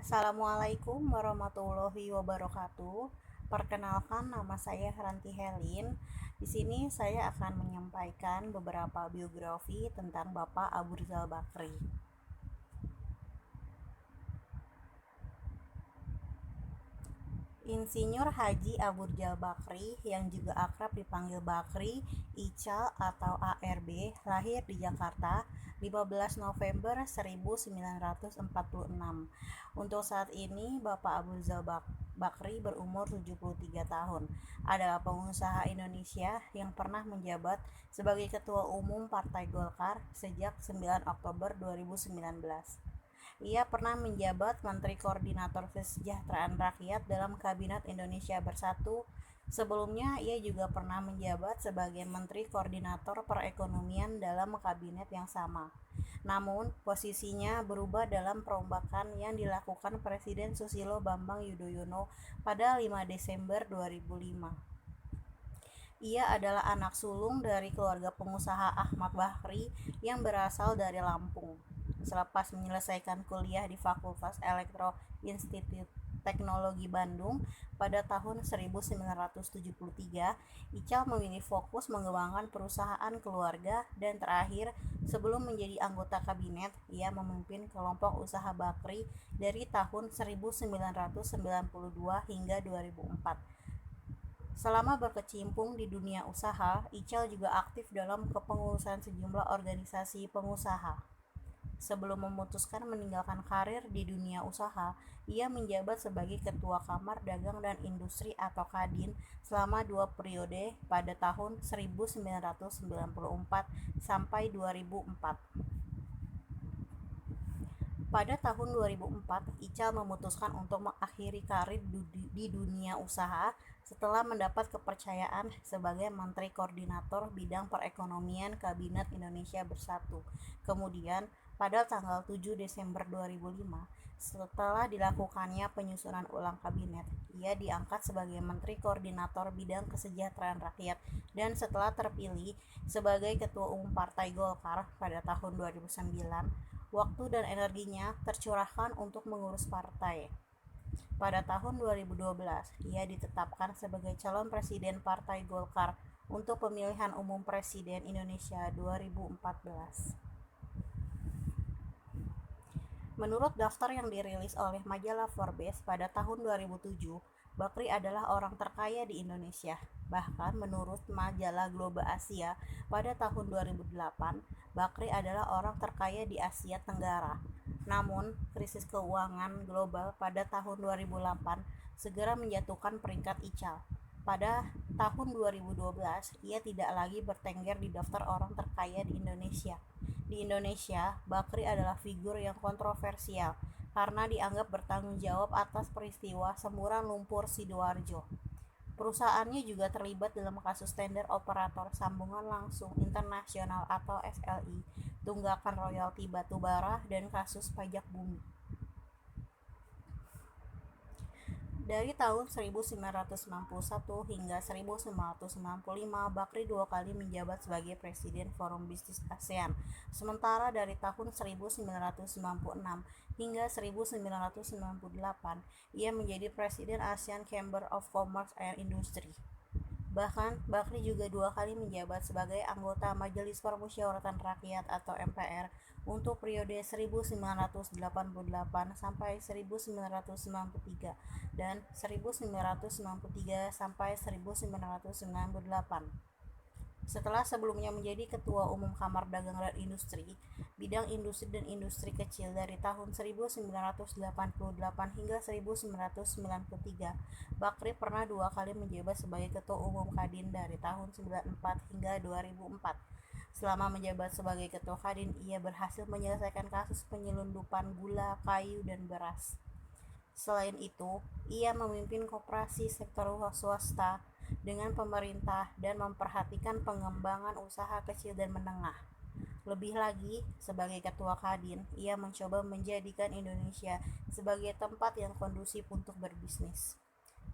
Assalamualaikum warahmatullahi wabarakatuh. Perkenalkan, nama saya Ranti Helin. Di sini saya akan menyampaikan beberapa biografi tentang Bapak Abu Rizal Bakri. Insinyur Haji Abu Rizal Bakri yang juga akrab dipanggil Bakri, Ical atau ARB, lahir di Jakarta 15 November 1946. Untuk saat ini, Bapak Abu Rizal Bakri berumur 73 tahun. Adalah pengusaha Indonesia yang pernah menjabat sebagai Ketua Umum Partai Golkar sejak 9 Oktober 2019. Ia pernah menjabat Menteri Koordinator Kesejahteraan Rakyat dalam Kabinet Indonesia Bersatu. Sebelumnya, ia juga pernah menjabat sebagai Menteri Koordinator Perekonomian dalam kabinet yang sama. Namun, posisinya berubah dalam perombakan yang dilakukan Presiden Susilo Bambang Yudhoyono pada 5 Desember 2005. Ia adalah anak sulung dari keluarga pengusaha Ahmad Bakri yang berasal dari Lampung. Selepas menyelesaikan kuliah di Fakultas Elektro Institut Teknologi Bandung pada tahun 1973, Ical memilih fokus mengembangkan perusahaan keluarga dan terakhir, sebelum menjadi anggota kabinet, ia memimpin kelompok usaha Bakri dari tahun 1992 hingga 2004. Selama berkecimpung di dunia usaha, Ical juga aktif dalam kepengurusan sejumlah organisasi pengusaha. Sebelum memutuskan meninggalkan karir di dunia usaha, ia menjabat sebagai Ketua Kamar Dagang dan Industri atau Kadin selama 2 periode pada tahun 1994 sampai 2004. Pada tahun 2004, Ical memutuskan untuk mengakhiri karir di dunia usaha setelah mendapat kepercayaan sebagai Menteri Koordinator Bidang Perekonomian Kabinet Indonesia Bersatu. Kemudian, pada tanggal 7 Desember 2005, setelah dilakukannya penyusunan ulang kabinet, ia diangkat sebagai Menteri Koordinator Bidang Kesejahteraan Rakyat dan setelah terpilih sebagai Ketua Umum Partai Golkar pada tahun 2009, waktu dan energinya tercurahkan untuk mengurus partai. Pada tahun 2012, ia ditetapkan sebagai calon presiden Partai Golkar untuk pemilihan umum Presiden Indonesia 2014. Menurut daftar yang dirilis oleh majalah Forbes pada tahun 2007, Bakri adalah orang terkaya di Indonesia. Bahkan menurut majalah Global Asia pada tahun 2008, Bakri adalah orang terkaya di Asia Tenggara. Namun, krisis keuangan global pada tahun 2008 segera menjatuhkan peringkat Ical. Pada tahun 2012, ia tidak lagi bertengger di daftar orang terkaya di Indonesia. Di Indonesia, Bakri adalah figur yang kontroversial karena dianggap bertanggung jawab atas peristiwa semburan lumpur Sidoarjo. Perusahaannya juga terlibat dalam kasus tender operator sambungan langsung internasional atau SLI, tunggakan royalti batubara, dan kasus pajak bumi. Dari tahun 1991 hingga 1995, Bakri 2 kali menjabat sebagai Presiden Forum Bisnis ASEAN. Sementara dari tahun 1996 hingga 1998, ia menjadi Presiden ASEAN Chamber of Commerce and Industry. Bahkan, Bakri juga 2 kali menjabat sebagai anggota Majelis Permusyawaratan Rakyat atau MPR untuk periode 1988 sampai 1993 dan 1993 sampai 1998. Setelah sebelumnya menjadi Ketua Umum Kamar Dagang dan Industri, bidang industri dan industri kecil dari tahun 1988 hingga 1993, Bakri pernah 2 kali menjabat sebagai Ketua Umum Kadin dari tahun 1994 hingga 2004. Selama menjabat sebagai Ketua Kadin, ia berhasil menyelesaikan kasus penyelundupan gula, kayu, dan beras. Selain itu, ia memimpin koperasi sektor swasta dengan pemerintah dan memperhatikan pengembangan usaha kecil dan menengah. Lebih lagi, sebagai Ketua Kadin, ia mencoba menjadikan Indonesia sebagai tempat yang kondusif untuk berbisnis.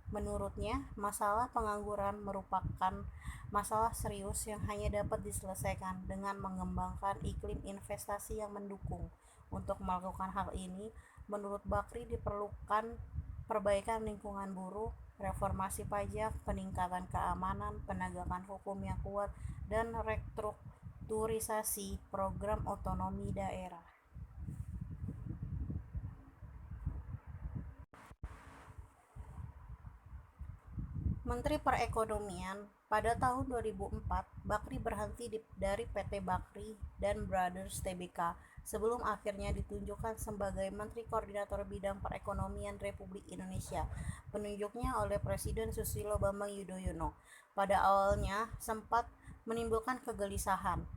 Menurutnya, masalah pengangguran merupakan masalah serius yang hanya dapat diselesaikan dengan mengembangkan iklim investasi yang mendukung. Untuk melakukan hal ini, Menurut Bakri diperlukan perbaikan lingkungan buruh, reformasi pajak, peningkatan keamanan, penegakan hukum yang kuat, dan restrukturisasi program otonomi daerah. Menteri Perekonomian, pada tahun 2004, Bakri berhenti dari PT Bakri dan Brothers Tbk sebelum akhirnya ditunjukkan sebagai Menteri Koordinator Bidang Perekonomian Republik Indonesia. Penunjuknya oleh Presiden Susilo Bambang Yudhoyono. Pada awalnya sempat menimbulkan kegelisahan.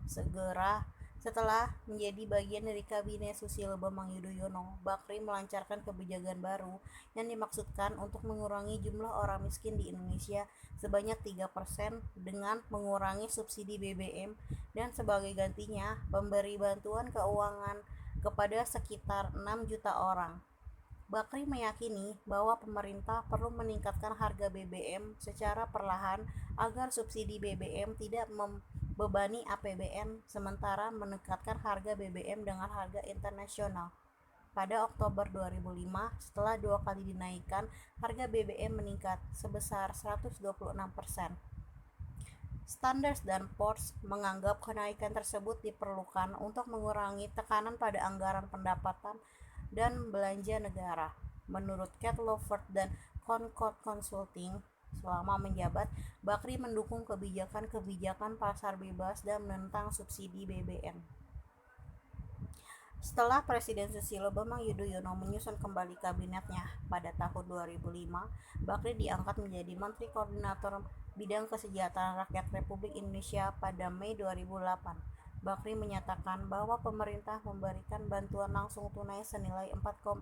Setelah menjadi bagian dari Kabinet Susilo Bambang Yudhoyono, Bakri melancarkan kebijakan baru yang dimaksudkan untuk mengurangi jumlah orang miskin di Indonesia sebanyak 3% dengan mengurangi subsidi BBM dan sebagai gantinya memberi bantuan keuangan kepada sekitar 6 juta orang. Bakri meyakini bahwa pemerintah perlu meningkatkan harga BBM secara perlahan agar subsidi BBM tidak membebani APBN, sementara mendekatkan harga BBM dengan harga internasional. Pada Oktober 2005, setelah 2 kali dinaikkan, harga BBM meningkat sebesar 126%. Standard & Poor's menganggap kenaikan tersebut diperlukan untuk mengurangi tekanan pada anggaran pendapatan dan belanja negara. Menurut Kate Lovett dan Concord Consulting, selama menjabat, Bakri mendukung kebijakan-kebijakan pasar bebas dan menentang subsidi BBM. Setelah Presiden Susilo Bambang Yudhoyono menyusun kembali kabinetnya pada tahun 2005, Bakri diangkat menjadi Menteri Koordinator Bidang Kesejahteraan Rakyat Republik Indonesia pada Mei 2008. Bakri menyatakan bahwa pemerintah memberikan bantuan langsung tunai senilai 14,1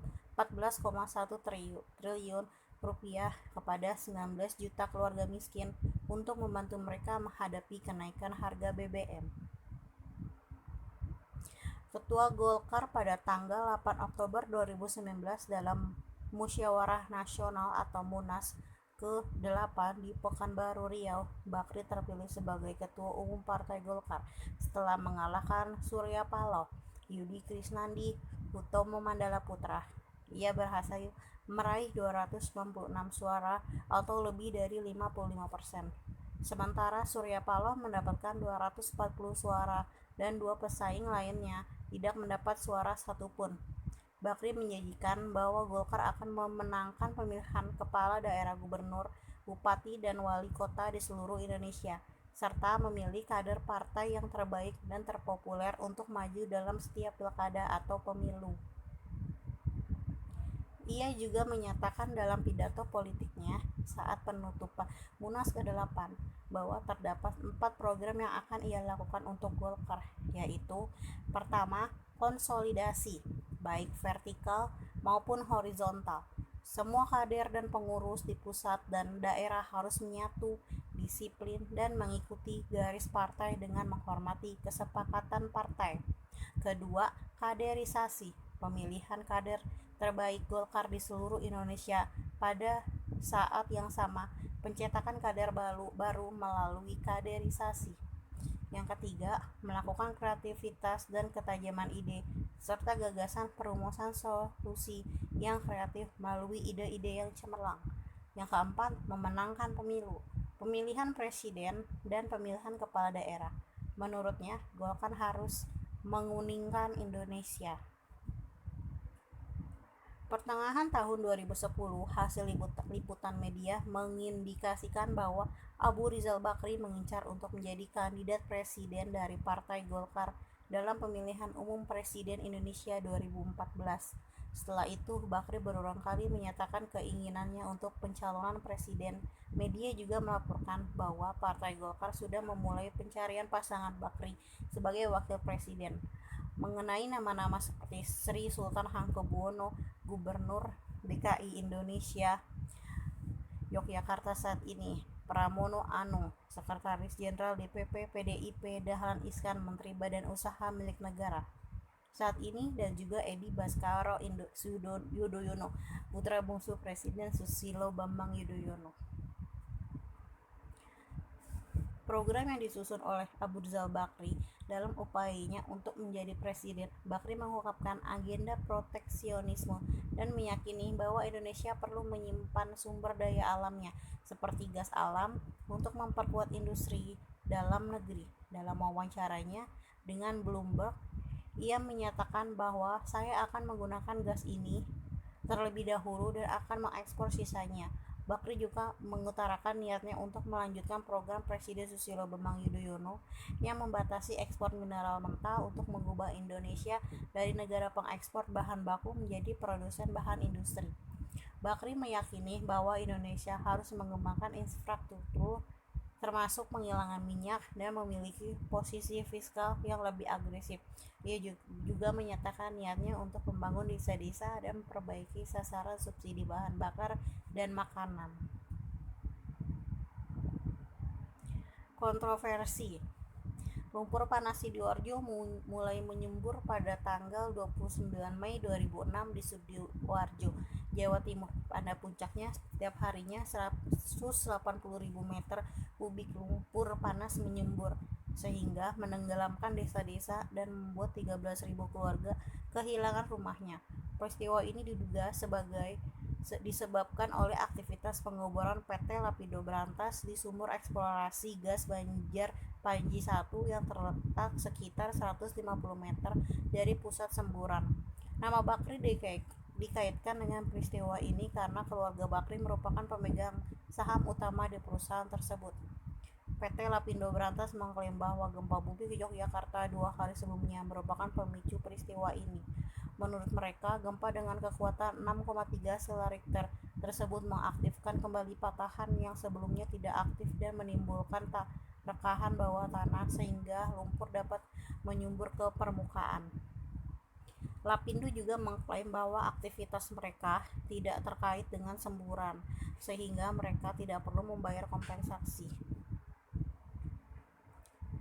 triliun rupiah kepada 19 juta keluarga miskin untuk membantu mereka menghadapi kenaikan harga BBM. Ketua Golkar pada tanggal 8 Oktober 2019 dalam Musyawarah Nasional atau Munas ke-8 di Pekanbaru Riau, Bakri terpilih sebagai Ketua Umum Partai Golkar setelah mengalahkan Surya Paloh, Yudi Krisnandi, Hutomo Mandala Putra. Ia berhasil meraih 296 suara atau lebih dari 55%. Sementara Surya Paloh mendapatkan 240 suara dan 2 pesaing lainnya tidak mendapat suara satupun. Bakri menjanjikan bahwa Golkar akan memenangkan pemilihan kepala daerah gubernur, bupati, dan wali kota di seluruh Indonesia, serta memilih kader partai yang terbaik dan terpopuler untuk maju dalam setiap pilkada atau pemilu. Ia juga menyatakan dalam pidato politiknya saat penutupan Munas ke-8 bahwa terdapat 4 program yang akan ia lakukan untuk Golkar, yaitu pertama, konsolidasi, baik vertikal maupun horizontal. Semua kader dan pengurus di pusat dan daerah harus menyatu, disiplin, dan mengikuti garis partai dengan menghormati kesepakatan partai. Kedua, kaderisasi, pemilihan kader terbaik Golkar di seluruh Indonesia pada saat yang sama, pencetakan kader baru melalui kaderisasi. Yang ketiga, melakukan kreativitas dan ketajaman ide, serta gagasan perumusan solusi yang kreatif melalui ide-ide yang cemerlang. Yang keempat, memenangkan pemilu, pemilihan presiden, dan pemilihan kepala daerah. Menurutnya, Golkar harus menguningkan Indonesia. Pertengahan tahun 2010, hasil liputan media mengindikasikan bahwa Abu Rizal Bakri mengincar untuk menjadi kandidat presiden dari Partai Golkar dalam pemilihan umum Presiden Indonesia 2014. Setelah itu, Bakri berulang kali menyatakan keinginannya untuk pencalonan presiden. Media juga melaporkan bahwa Partai Golkar sudah memulai pencarian pasangan Bakri sebagai wakil presiden. Mengenai nama-nama seperti Sri Sultan Hamengkubuwono, Gubernur DKI Indonesia Yogyakarta saat ini, Pramono Anung, Sekretaris Jenderal DPP PDIP, Dahlan Iskan, Menteri Badan Usaha Milik Negara saat ini, dan juga Edi Baskoro Yudhoyono, putra bungsu Presiden Susilo Bambang Yudhoyono. Program yang disusun oleh Abu Rizal Bakri dalam upayanya untuk menjadi presiden, Bakri mengungkapkan agenda proteksionisme dan meyakini bahwa Indonesia perlu menyimpan sumber daya alamnya seperti gas alam untuk memperkuat industri dalam negeri. Dalam wawancaranya dengan Bloomberg, ia menyatakan bahwa saya akan menggunakan gas ini terlebih dahulu dan akan mengekspor sisanya. Bakri juga mengutarakan niatnya untuk melanjutkan program Presiden Susilo Bambang Yudhoyono yang membatasi ekspor mineral mentah untuk mengubah Indonesia dari negara pengekspor bahan baku menjadi produsen bahan industri. Bakri meyakini bahwa Indonesia harus mengembangkan infrastruktur termasuk pengilangan minyak dan memiliki posisi fiskal yang lebih agresif. Ia juga menyatakan niatnya untuk membangun desa-desa dan memperbaiki sasaran subsidi bahan bakar dan makanan. Kontroversi. Lumpur panas Sidoarjo mulai menyembur pada tanggal 29 Mei 2006 di Sidoarjo, Jawa Timur. Pada puncaknya, setiap harinya 180.000 meter kubik lumpur panas menyembur, sehingga menenggelamkan desa-desa dan membuat 13.000 keluarga kehilangan rumahnya. Peristiwa ini diduga disebabkan oleh aktivitas pengeboran PT Lapindo Brantas di sumur eksplorasi gas Banjar Panji 1 yang terletak sekitar 150 meter dari pusat semburan. Nama Bakri dikaitkan dengan peristiwa ini karena keluarga Bakri merupakan pemegang saham utama di perusahaan tersebut. PT Lapindo Brantas mengklaim bahwa gempa bumi di Yogyakarta 2 kali sebelumnya merupakan pemicu peristiwa ini. Menurut mereka, gempa dengan kekuatan 6,3 skala Richter tersebut mengaktifkan kembali patahan yang sebelumnya tidak aktif dan menimbulkan rekahan bawah tanah sehingga lumpur dapat menyembur ke permukaan. Lapindo juga mengklaim bahwa aktivitas mereka tidak terkait dengan semburan, sehingga mereka tidak perlu membayar kompensasi.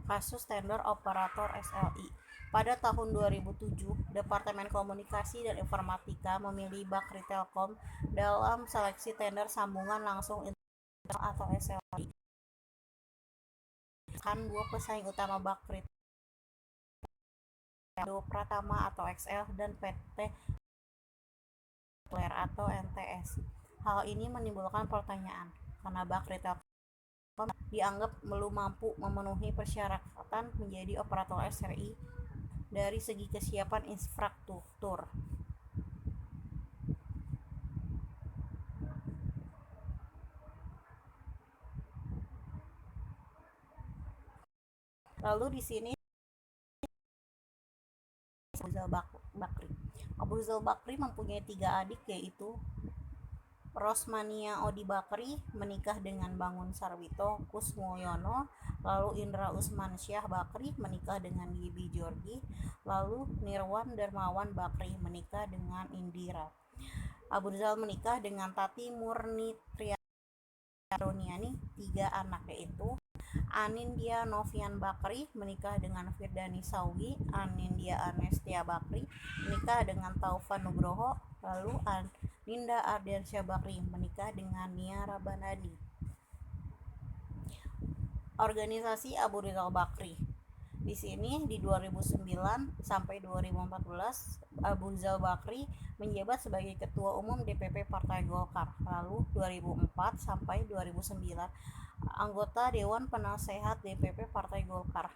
Kasus tender operator SLI. Pada tahun 2007, Departemen Komunikasi dan Informatika memilih Bakri Telkom dalam seleksi tender sambungan langsung internasional atau SLI. Kan dua pesaing utama Bakri, Indo Pratama atau XL dan PT Kler atau NTS. Hal ini menimbulkan pertanyaan, karena Bakri Telkom dianggap belum mampu memenuhi persyaratan menjadi operator SRI dari segi kesiapan infrastruktur. Lalu di sini Abu Rizal Bakri mempunyai 3 adik, yaitu Rosmania Odi Bakri menikah dengan Bangun Sarwito Kusmoyono, lalu Indra Usmansyah Bakri menikah dengan Gibi Jorgi, lalu Nirwan Darmawan Bakri menikah dengan Indira. Abu Rizal menikah dengan Tati Murni Triaroniani, 3 anak, yaitu Anindya Novian Bakri menikah dengan Firdani Saugi, Anindya Anestia Bakri menikah dengan Taufan Nugroho, lalu Ninda Ardiansyah Bakri menikah dengan Nia Rabanadi. Organisasi Abu Rizal Bakri. Di sini di 2009 sampai 2014 Abu Rizal Bakri menjabat sebagai Ketua Umum DPP Partai Golkar. Lalu 2004 sampai 2009 anggota Dewan Penasehat DPP Partai Golkar.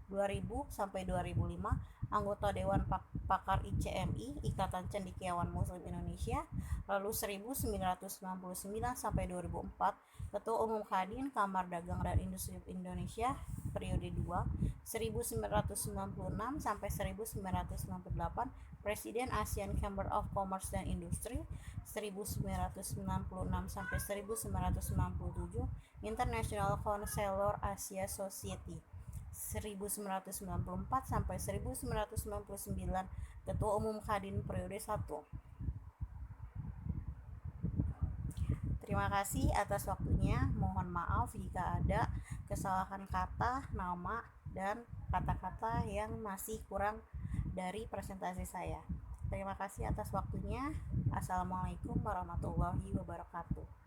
2000 sampai 2005 anggota Dewan Pakar ICMI Ikatan Cendekiawan Muslim Indonesia. Lalu 1999 sampai 2004 Ketua Umum Kadin Kamar Dagang dan Industri Indonesia periode 2. 1996 sampai 1998 Presiden ASEAN Chamber of Commerce dan Industri. 1996 sampai 1997 International Counselor Asia Society. 1994 sampai 1999 Ketua Umum Kadin periode 1. Terima kasih atas waktunya. Mohon maaf jika ada kesalahan kata, nama, dan kata-kata yang masih kurang dari presentasi saya. Terima kasih atas waktunya. Assalamualaikum warahmatullahi wabarakatuh.